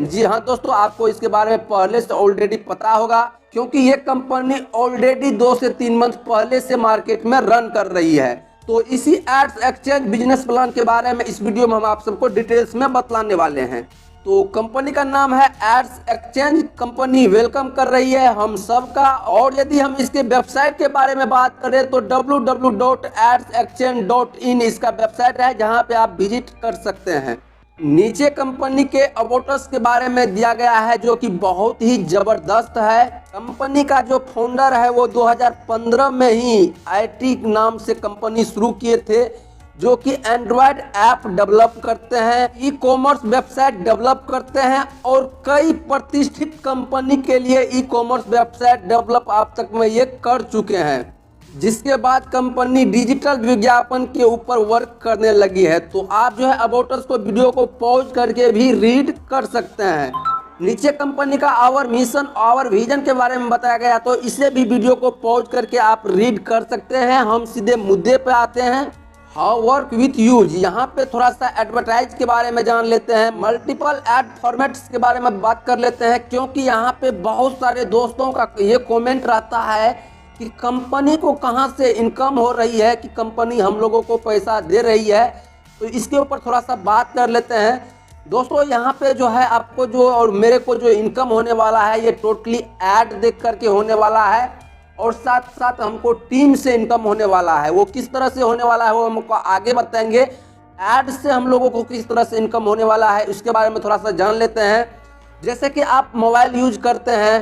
Exchange. जी हाँ दोस्तों, आपको इसके बारे में पहले से ऑलरेडी पता होगा, क्योंकि ये कंपनी ऑलरेडी 2 से 3 मंथ पहले से मार्केट में रन कर रही है। तो इसी एड्स एक्सचेंज बिजनेस प्लान के बारे में इस वीडियो में हम आप सबको डिटेल्स में बतलाने वाले हैं। तो कंपनी का नाम है एड्स एक्सचेंज। कंपनी वेलकम कर रही है हम सब का। और यदि हम इसके वेबसाइट के बारे में बात करें तो www.adsexchange.in इसका वेबसाइट है, जहां पे आप विजिट कर सकते हैं। नीचे कंपनी के अबाउट के बारे में दिया गया है, जो कि बहुत ही जबरदस्त है। कंपनी का जो फाउंडर है वो 2015 में ही आईटी नाम से कंपनी शुरू किए थे, जो कि एंड्रॉयड ऐप डेवलप करते हैं, ई कॉमर्स वेबसाइट डेवलप करते हैं और कई प्रतिष्ठित कंपनी के लिए ई कॉमर्स वेबसाइट डेवलप आप तक में ये कर चुके हैं। जिसके बाद कंपनी डिजिटल विज्ञापन के ऊपर वर्क करने लगी है। तो आप जो है अबाउट को वीडियो को पॉज करके भी रीड कर सकते हैं। नीचे कंपनी का आवर मिशन आवर विजन के बारे में बताया गया, तो इसे भी वीडियो को पॉज करके आप रीड कर सकते हैं। हम सीधे मुद्दे पे आते हैं, हाउ वर्क विथ यूज। यहाँ पे थोड़ा सा एडवर्टाइज के बारे में जान लेते हैं, मल्टीपल एड फॉर्मेट्स के बारे में बात कर लेते हैं, क्योंकि यहाँ पे बहुत सारे दोस्तों का ये कमेंट रहता है कि कंपनी को कहाँ से इनकम हो रही है, कि कंपनी हम लोगों को पैसा दे रही है। तो इसके ऊपर थोड़ा सा बात कर लेते हैं। दोस्तों यहाँ पे जो है आपको जो और मेरे को जो इनकम होने वाला है, ये टोटली ऐड देख करके होने वाला है, और साथ साथ हमको टीम से इनकम होने वाला है। वो किस तरह से होने वाला है वो हमको आगे बताएंगे। ऐड से हम लोगों को किस तरह से इनकम होने वाला है उसके बारे में थोड़ा सा जान लेते हैं। जैसे कि आप मोबाइल यूज करते हैं,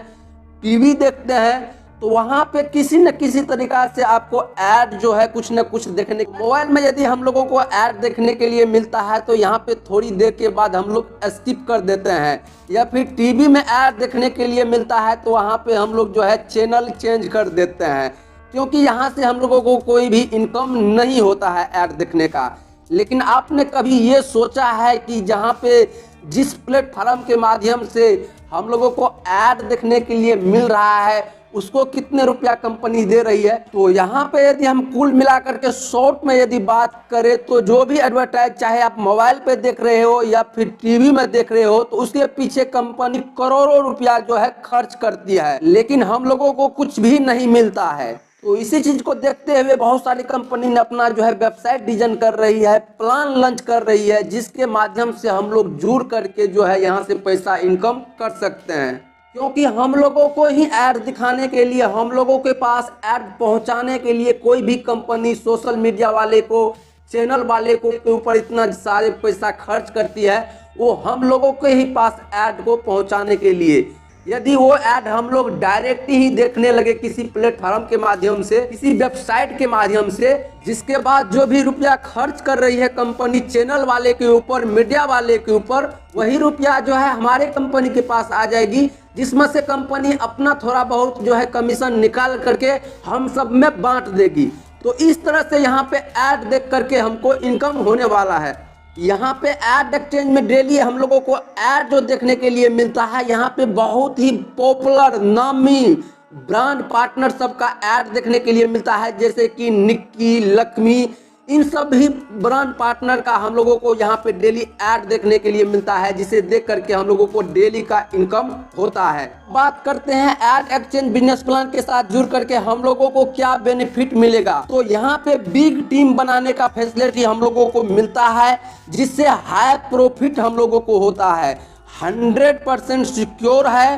टीवी देखते हैं, तो वहाँ पे किसी न किसी तरीका से आपको ऐड जो है कुछ न कुछ देखने। मोबाइल में यदि हम लोगों को ऐड देखने के लिए मिलता है तो यहाँ पे थोड़ी देर के बाद हम लोग स्किप कर देते हैं, या फिर टीवी में ऐड देखने के लिए मिलता है तो वहाँ पे हम लोग जो है चैनल चेंज कर देते हैं, क्योंकि यहाँ से हम लोगों को कोई भी इनकम नहीं होता है ऐड देखने का। लेकिन आपने कभी ये सोचा है कि जहाँ पे जिस प्लेटफॉर्म के माध्यम से हम लोगों को ऐड देखने के लिए मिल रहा है उसको कितने रुपया कंपनी दे रही है? तो यहाँ पे यदि हम कुल मिलाकर के शॉर्ट में यदि बात करें तो जो भी एडवर्टाइज, चाहे आप मोबाइल पे देख रहे हो या फिर टीवी में देख रहे हो, तो उसके पीछे कंपनी करोड़ों रुपया जो है खर्च करती है, लेकिन हम लोगों को कुछ भी नहीं मिलता है। तो इसी चीज को देखते हुए बहुत सारी कंपनी ने अपना जो है वेबसाइट डिजाइन कर रही है, प्लान लॉन्च कर रही है, जिसके माध्यम से हम लोग जुड़ करके जो है यहाँ से पैसा इनकम कर सकते हैं। क्योंकि हम लोगों को ही ऐड दिखाने के लिए, हम लोगों के पास ऐड पहुंचाने के लिए कोई भी कंपनी सोशल मीडिया वाले को, चैनल वाले को के ऊपर इतना सारे पैसा खर्च करती है, वो हम लोगों के ही पास ऐड को पहुंचाने के लिए। यदि वो ऐड हम लोग डायरेक्ट ही देखने लगे किसी प्लेटफॉर्म के माध्यम से, किसी वेबसाइट के माध्यम से, जिसके बाद जो भी रुपया खर्च कर रही है कंपनी चैनल वाले के ऊपर, मीडिया वाले के ऊपर, वही रुपया जो है हमारे कंपनी के पास आ जाएगी, जिसमें से कंपनी अपना थोड़ा बहुत जो है कमीशन निकाल करके हम सब में बांट देगी। तो इस तरह से यहाँ पे ऐड देख करके हमको इनकम होने वाला है। यहाँ पे ऐड एक्सचेंज में डेली हम लोगों को ऐड जो देखने के लिए मिलता है, यहाँ पे बहुत ही पॉपुलर नामी ब्रांड पार्टनर सबका ऐड देखने के लिए मिलता है, जैसे कि निक्की, लक्ष्मी, इन सभी ब्रांड पार्टनर का हम लोगों को यहाँ पे डेली ऐड देखने के लिए मिलता है, जिसे देख करके हम लोगों को डेली का इनकम होता है। बात करते हैं ऐड एक्सचेंज बिजनेस प्लान के साथ जुड़ करके हम लोगों को क्या बेनिफिट मिलेगा। तो यहाँ पे बिग टीम बनाने का फैसिलिटी हम लोगों को मिलता है, जिससे हाई प्रॉफिट हम लोगों को होता है। 100% सिक्योर है,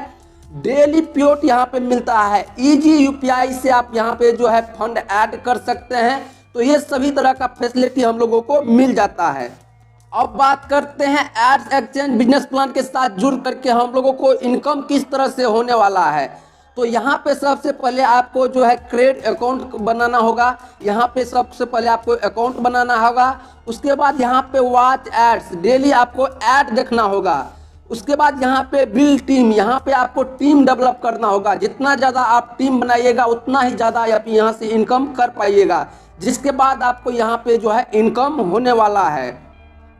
डेली पेमेंट यहाँ पे मिलता है, इजी यूपीआई से आप यहाँ पे जो है फंड ऐड कर सकते हैं। तो ये सभी तरह का फैसिलिटी हम लोगों को मिल जाता है। अब बात करते हैं एड्स एक्सचेंज बिजनेस प्लान के साथ जुड़ करके हम लोगों को इनकम किस तरह से होने वाला है। तो यहाँ पे सबसे पहले आपको जो है क्रेडिट अकाउंट बनाना होगा। यहाँ पे सबसे पहले आपको अकाउंट बनाना होगा। उसके बाद यहाँ पे वॉच एड्स, डेली आपको ऐड देखना होगा। उसके बाद यहाँ पे बिल्ड टीम, यहाँ पे आपको टीम डेवलप करना होगा। जितना ज़्यादा आप टीम बनाइएगा उतना ही ज़्यादा आप यहाँ से इनकम कर पाइएगा, जिसके बाद आपको यहाँ पे जो है इनकम होने वाला है।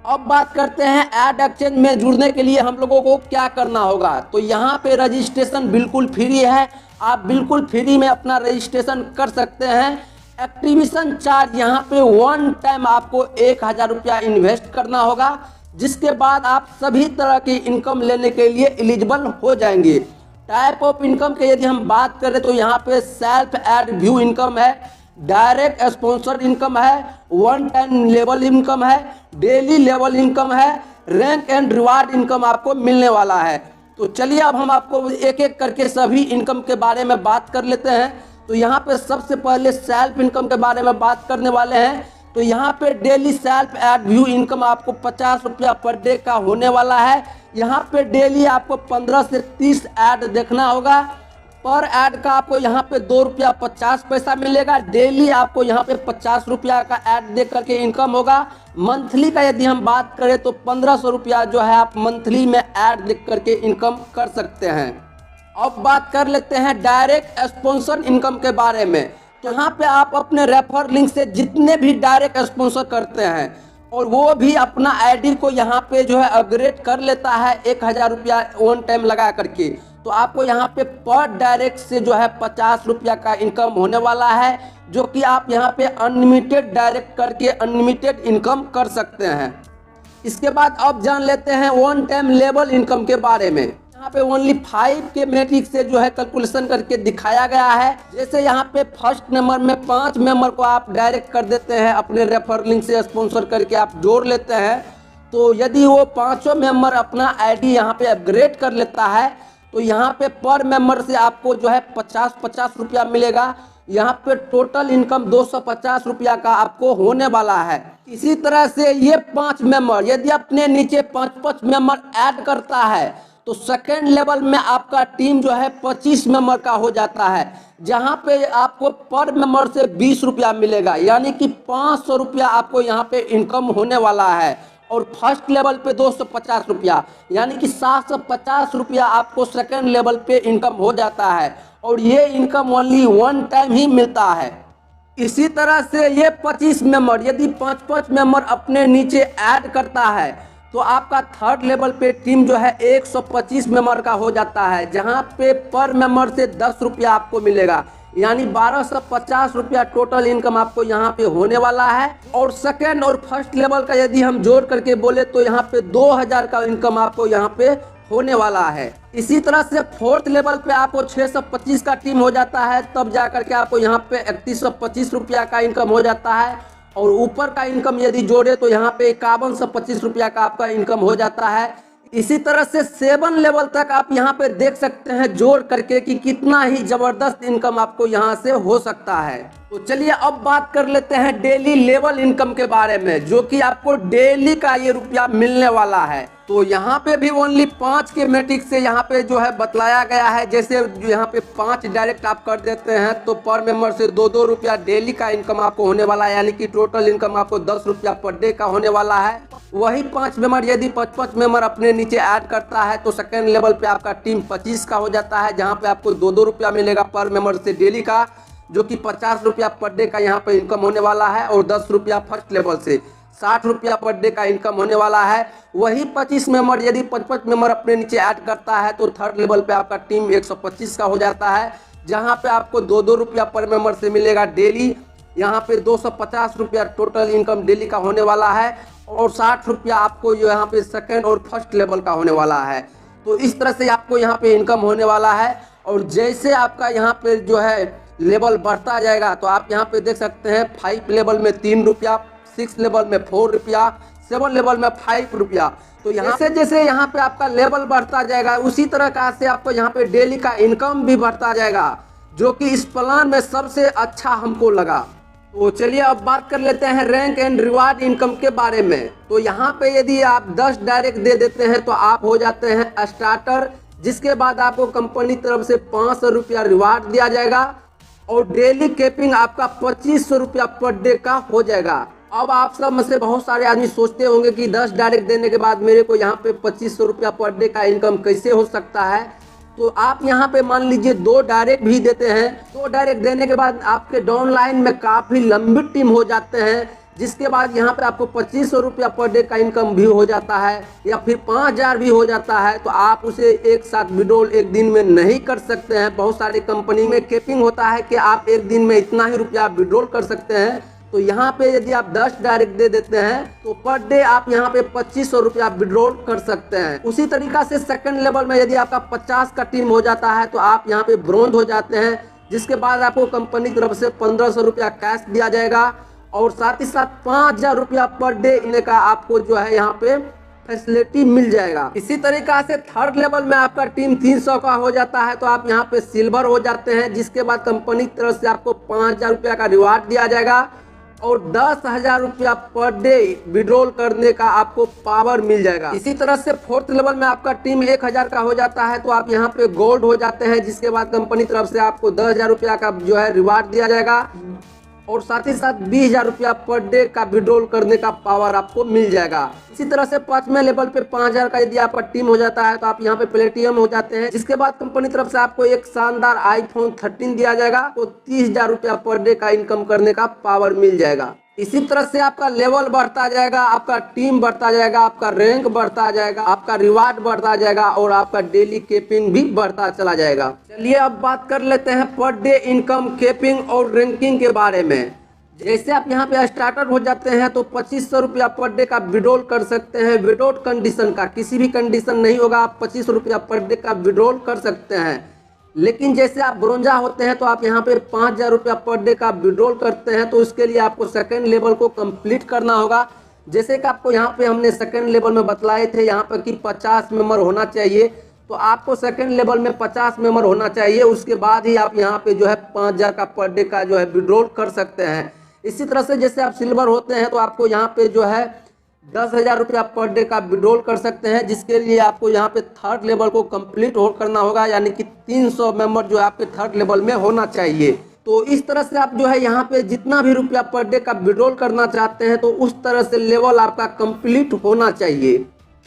अब बात करते हैं ऐड एक्सचेंज में जुड़ने के लिए हम लोगों को क्या करना होगा। तो यहाँ पे रजिस्ट्रेशन बिल्कुल फ्री है, आप बिल्कुल फ्री में अपना रजिस्ट्रेशन कर सकते हैं। एक्टिवेशन चार्ज यहाँ पे वन टाइम आपको 1000 रुपया इन्वेस्ट करना होगा। जिसके बाद आप सभी तरह की इनकम लेने के लिए एलिजिबल हो जाएंगे। टाइप ऑफ इनकम के यदि हम बात करें तो यहाँ पे सेल्फ एड व्यू इनकम है, डायरेक्ट स्पॉन्सर्ड इनकम है, वन टाइम लेवल इनकम है, डेली लेवल इनकम है, रैंक एंड रिवार्ड इनकम आपको मिलने वाला है। तो चलिए अब हम आपको एक एक करके सभी इनकम के बारे में बात कर लेते हैं। तो यहाँ पे सबसे पहले सेल्फ इनकम के बारे में बात करने वाले हैं। तो यहाँ पे daily self add view income आपको 50 रुपया पर डे का होने वाला है। यहाँ पे डेली आपको 15 से 30 ऐड देखना होगा। पर ऐड का आपको यहाँ पे 2 रुपया 50 पैसा मिलेगा। डेली आपको यहाँ पे 50 रुपया का ऐड देख करके इनकम होगा। मंथली का यदि हम बात करें तो 1500 रुपया जो है आप मंथली में ऐड देख करके इनकम कर सकते हैं। अब बात कर लेते हैं डायरेक्ट स्पॉन्सर इनकम के बारे में। तो यहाँ पे आप अपने रेफर लिंक से जितने भी डायरेक्ट स्पॉन्सर करते हैं और वो भी अपना आईडी को यहाँ पे जो है अपग्रेड कर लेता है 1000 रुपया वन टाइम लगा करके, तो आपको यहाँ पे पर डायरेक्ट से जो है 50 रुपया का इनकम होने वाला है, जो कि आप यहाँ पे अनलिमिटेड डायरेक्ट करके अनलिमिटेड इनकम कर सकते हैं। इसके बाद अब जान लेते हैं वन टाइम लेवल इनकम के बारे में। यहाँ पे ओनली 5 के मैट्रिक से जो है कैलकुलेशन करके दिखाया गया है। जैसे यहाँ पे फर्स्ट नंबर में 5 मेंबर को आप डायरेक्ट कर देते हैं, अपने रेफर लिंक से स्पॉन्सर करके आप जोड़ लेते हैं। तो यदि वो 5 मेंबर अपना आईडी यहाँ पे अपग्रेड कर लेता है तो यहाँ पे पर मेंबर से आपको जो है 50-50 रुपया मिलेगा। यहाँ पे टोटल इनकम 250 रुपया का आपको होने वाला है। इसी तरह से ये 5 मेंबर यदि अपने नीचे 5-5 मेंबर ऐड करता है तो सेकेंड लेवल में आपका टीम जो है 25 मेंबर का हो जाता है, जहाँ पे आपको पर मेंबर से 20 रुपया मिलेगा, यानी कि 500 रुपया आपको यहाँ पे इनकम होने वाला है। और फर्स्ट लेवल पे 250 रुपया, यानी कि 750 रुपया आपको सेकेंड लेवल पे इनकम हो जाता है। और ये इनकम ओनली वन टाइम ही मिलता है। इसी तरह से ये 25 मेंबर यदि 5-5 मेंबर अपने नीचे ऐड करता है तो आपका थर्ड लेवल पे टीम जो है 125 मेंबर का हो जाता है, जहां पे पर मेंबर से 10 रुपया आपको मिलेगा, यानी 1250 रुपया टोटल इनकम आपको यहाँ पे होने वाला है। और सेकेंड और फर्स्ट लेवल का यदि हम जोड़ करके बोले तो यहाँ पे 2000 का इनकम आपको यहाँ पे होने वाला है। इसी तरह से फोर्थ लेवल पे आपको 625 का टीम हो जाता है, तब जा करके आपको यहाँ पे 3125 रुपया का इनकम हो जाता है। और ऊपर का इनकम यदि जोड़े तो यहाँ पे 5125 रुपया का आपका इनकम हो जाता है। इसी तरह से 7 लेवल तक आप यहाँ पे देख सकते हैं जोड़ करके कि कितना ही जबरदस्त इनकम आपको यहाँ से हो सकता है। तो चलिए अब बात कर लेते हैं डेली लेवल इनकम के बारे में, जो कि आपको डेली का ये रुपया मिलने वाला है। तो यहाँ पे भी ओनली 5 के मैट्रिक से यहाँ पे जो है बतलाया गया है। जैसे यहाँ पे 5 डायरेक्ट आप कर देते हैं तो पर मेंबर से 2-2 रुपया डेली का इनकम आपको होने वाला है, यानी कि टोटल इनकम आपको 10 रुपया पर डे का होने वाला है। वही 5 मेंबर यदि 5-5 मेंबर अपने नीचे ऐड करता है तो सेकेंड लेवल पे आपका टीम 25 का हो जाता है, जहाँ पे आपको 2-2 रुपया मिलेगा पर मेंबर से डेली का, जो कि 50 रुपया पर डे का यहाँ पे इनकम होने वाला है। और 10 रुपया फर्स्ट लेवल से 60 रुपया पर डे का इनकम होने वाला है। वही 25 मेंबर यदि 5-5 मेंबर अपने नीचे ऐड करता है तो थर्ड लेवल पे आपका टीम 125 का हो जाता है, जहाँ पे आपको 2-2 रुपया पर मेंबर से मिलेगा डेली। यहाँ पे 250 रुपया टोटल इनकम डेली का होने वाला है। और 60 रुपया आपको जो यहाँ पे सेकेंड और फर्स्ट लेवल का होने वाला है। तो इस तरह से आपको यहाँ पे इनकम होने वाला है। और जैसे आपका यहाँ पे जो है लेवल बढ़ता जाएगा तो आप यहाँ पे देख सकते हैं 5 लेवल में 3 रुपया, 6 लेवल में 4 रुपया, 7 लेवल में 5 रुपया। तो यहाँ से जैसे यहाँ पे आपका लेवल बढ़ता जाएगा उसी तरह का से आपको यहाँ पे डेली का इनकम भी बढ़ता जाएगा, जो कि इस प्लान में सबसे अच्छा हमको लगा। तो चलिए अब बात कर लेते हैं रैंक एंड रिवार्ड इनकम के बारे में। तो यहाँ पे यदि आप 10 डायरेक्ट दे देते हैं तो आप हो जाते हैं स्टार्टर, जिसके बाद आपको कंपनी तरफ से 500 रुपया रिवार्ड दिया जाएगा। और डेली कैपिंग आपका 2500 रुपया पर डे का हो जाएगा। अब आप सब में से बहुत सारे आदमी सोचते होंगे कि 10 डायरेक्ट देने के बाद मेरे को यहाँ पे 2500 रुपया पर डे का इनकम कैसे हो सकता है। तो आप यहाँ पे मान लीजिए 2 डायरेक्ट भी देते हैं, 2 डायरेक्ट देने के बाद आपके डाउन लाइन में काफ़ी लंबी टीम हो जाते हैं, जिसके बाद यहाँ पे आपको 2500 रुपया पर डे का इनकम भी हो जाता है या फिर 5000 भी हो जाता है। तो आप उसे एक साथ विड्रॉल एक दिन में नहीं कर सकते हैं। बहुत सारी कंपनी में कैपिंग होता है कि आप एक दिन में इतना ही रुपया विड्रॉल कर सकते हैं। तो यहाँ पे यदि आप 10 डायरेक्ट दे देते हैं तो पर डे आप यहाँ पे 2500 रुपया विड्रॉल कर सकते हैं। उसी तरीका से सेकंड लेवल में यदि आपका 50 का टीम हो जाता है तो आप यहाँ पे ब्रोंज हो जाते हैं, जिसके बाद आपको कंपनी की तरफ से 1500 रुपया कैश दिया जाएगा और साथ ही साथ 5000 रुपया पर डे इन्हें का आपको जो है यहाँ पे फैसिलिटी मिल जाएगा। इसी तरीका से थर्ड लेवल में आपका टीम 300 का हो जाता है तो आप यहाँ पे सिल्वर हो जाते हैं, जिसके बाद कंपनी की तरफ से आपको 5000 रुपया का रिवार्ड दिया जाएगा और 10,000 रुपया पर डे विड्रॉल करने का आपको पावर मिल जाएगा। इसी तरह से फोर्थ लेवल में आपका टीम 1000 का हो जाता है तो आप यहाँ पे गोल्ड हो जाते हैं, जिसके बाद कंपनी तरफ से आपको 10,000 रुपया का जो है रिवार्ड दिया जाएगा और साथ ही साथ 20,000 रुपया पर डे का विड्रॉल करने का पावर आपको मिल जाएगा। इसी तरह से 5वें लेवल पे 5,000 का यदि आपका टीम हो जाता है तो आप यहाँ पे प्लेटिनम हो जाते हैं, जिसके बाद कंपनी तरफ से आपको एक शानदार आईफोन 13 दिया जाएगा तो 30,000 रुपया पर डे का इनकम करने का पावर मिल जाएगा। इसी तरह से आपका लेवल बढ़ता जाएगा, आपका टीम बढ़ता जाएगा, आपका रैंक बढ़ता जाएगा, आपका रिवार्ड बढ़ता जाएगा और आपका डेली केपिंग भी बढ़ता चला जाएगा। चलिए अब बात कर लेते हैं पर डे इनकम, केपिंग और रैंकिंग के बारे में। जैसे आप यहाँ पे स्टार्टर हो जाते हैं तो 2500 रुपया पर डे का विड्रॉल कर सकते हैं विदाउट कंडीशन का, किसी भी कंडीशन नहीं होगा, आप 25 रुपया पर डे का विड्रॉल कर सकते हैं। लेकिन जैसे आप ब्रोंजा होते हैं तो आप यहाँ पे 5000 रुपया पर डे का विड्रॉल करते हैं तो इसके लिए आपको सेकंड लेवल को कंप्लीट करना होगा। जैसे कि आपको यहाँ पे हमने सेकंड लेवल में बतलाए थे यहाँ पर कि 50 मेंबर होना चाहिए, तो आपको सेकंड लेवल में 50 मेंबर होना चाहिए, उसके बाद ही आप यहाँ पे जो है 5000 का पर डे का जो है विड्रॉल कर सकते हैं। इसी तरह से जैसे आप सिल्वर होते हैं तो आपको यहाँ पे जो है 10,000 रुपया पर डे का विड्रॉल कर सकते हैं, जिसके लिए आपको यहाँ पे थर्ड लेवल को कंप्लीट करना होगा, यानी कि 300 मेंबर जो है आपके थर्ड लेवल में होना चाहिए। तो इस तरह से आप जो है यहाँ पे जितना भी रुपया पर डे का विड्रॉल करना चाहते हैं तो उस तरह से लेवल आपका कंप्लीट होना चाहिए।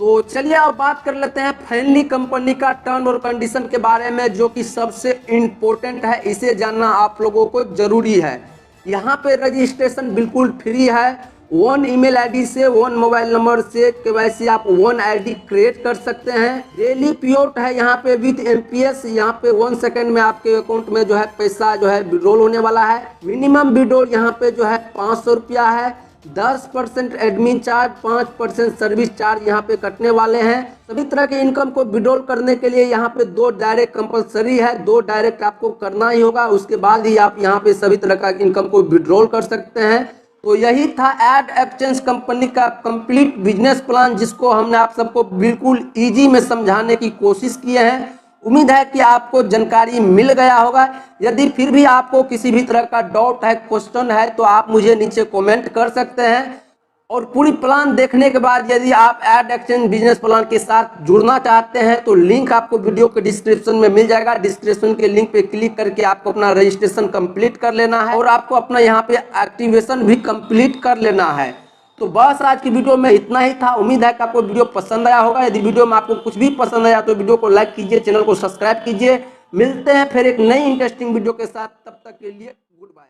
तो चलिए अब बात कर लेते हैं फाइनली कंपनी का टर्म और कंडीशन के बारे में, जो कि सबसे इम्पोर्टेंट है, इसे जानना आप लोगों को जरूरी है। यहाँ पे रजिस्ट्रेशन बिल्कुल फ्री है, 1 ईमेल आईडी से 1 मोबाइल नंबर से केवाईसी आप 1 आईडी क्रिएट कर सकते हैं। डेली पेआउट है यहाँ पे विद एमपीएस, यहाँ पे 1 सेकंड में आपके अकाउंट में जो है पैसा जो है विड्रॉल होने वाला है। मिनिमम विड्रॉल यहाँ पे जो है 500 रुपया है, 10% एडमिन चार्ज, 5% सर्विस चार्ज यहाँ पे कटने वाले हैं। सभी तरह के इनकम को विड्रॉल करने के लिए यहाँ पे 2 डायरेक्ट कंपलसरी है, 2 डायरेक्ट आपको करना ही होगा, उसके बाद ही आप यहाँ पे सभी तरह का इनकम को विड्रॉल कर सकते हैं। तो यही था एड एक्सचेंज कंपनी का कंप्लीट बिजनेस प्लान, जिसको हमने आप सबको बिल्कुल इजी में समझाने की कोशिश किए हैं। उम्मीद है कि आपको जानकारी मिल गया होगा। यदि फिर भी आपको किसी भी तरह का डाउट है, क्वेश्चन है, तो आप मुझे नीचे कमेंट कर सकते हैं। और पूरी प्लान देखने के बाद यदि आप एड एक्सचेंज बिजनेस प्लान के साथ जुड़ना चाहते हैं तो लिंक आपको वीडियो के डिस्क्रिप्शन में मिल जाएगा। डिस्क्रिप्शन के लिंक पे क्लिक करके आपको अपना रजिस्ट्रेशन कंप्लीट कर लेना है और आपको अपना यहाँ पे एक्टिवेशन भी कंप्लीट कर लेना है। तो बस आज की वीडियो में इतना ही था। उम्मीद है कि आपको वीडियो पसंद आया होगा। यदि वीडियो में आपको कुछ भी पसंद आया तो वीडियो को लाइक कीजिए, चैनल को सब्सक्राइब कीजिए। मिलते हैं फिर एक नई इंटरेस्टिंग वीडियो के साथ, तब तक के लिए गुड बाय।